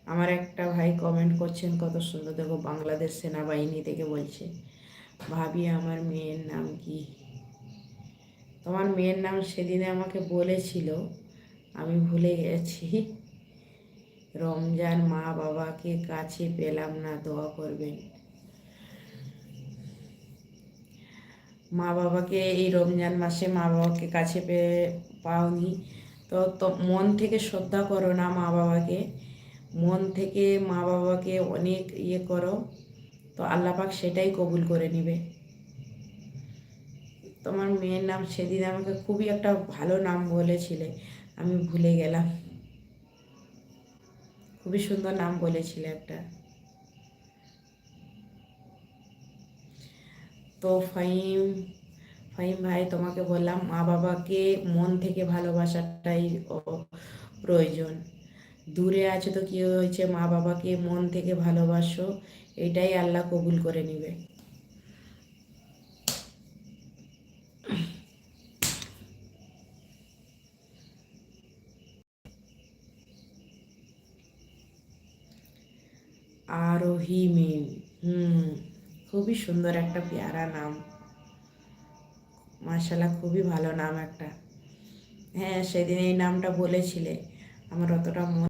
আমার একটা ভাই কমেন্ট করছেন কত সুন্দর, দেখো বাংলাদেশ সেনাবাহিনী থেকে বলছে, ভাবি আমার মেয়ের নাম কি? তোমার মেয়ের নাম সেদিনে আমাকে বলেছিল, আমি ভুলে গেছি। রমজান, মা বাবাকে কাছে পেলাম না, দোয়া করবেন। মা বাবাকে এই রমজান মাসে মা বাবাকে কাছে পাওনি তো তো মন থেকে শ্রদ্ধা করো না মা বাবাকে, মন থেকে মা বাবাকে অনেক করো, তো আল্লাহ পাক সেটাই কবুল করে নেবে। তোমার মেয়ের নাম সেদিন আমাকে খুবই একটা ভালো নাম বলেছিলে, আমি ভুলে গেলাম। খুবই সুন্দর নাম বলেছিলে একটা। তো ফাহিম, ফাহিম ভাই তোমাকে বললাম, মা বাবাকে মন থেকে ভালোবাসাটাই প্রয়োজন। দূরে আছো তো কী হয়েছে, মা বাবাকে মন থেকে ভালোবাসো, এটাই আল্লাহ কবুল করে নেবে। আরোহী মিম, খুবই সুন্দর একটা পেয়ারা নাম, মাশাআল্লাহ খুবই ভালো নাম একটা। হ্যাঁ সেদিন এই নামটা বলেছিলে, আমার অতটা মনে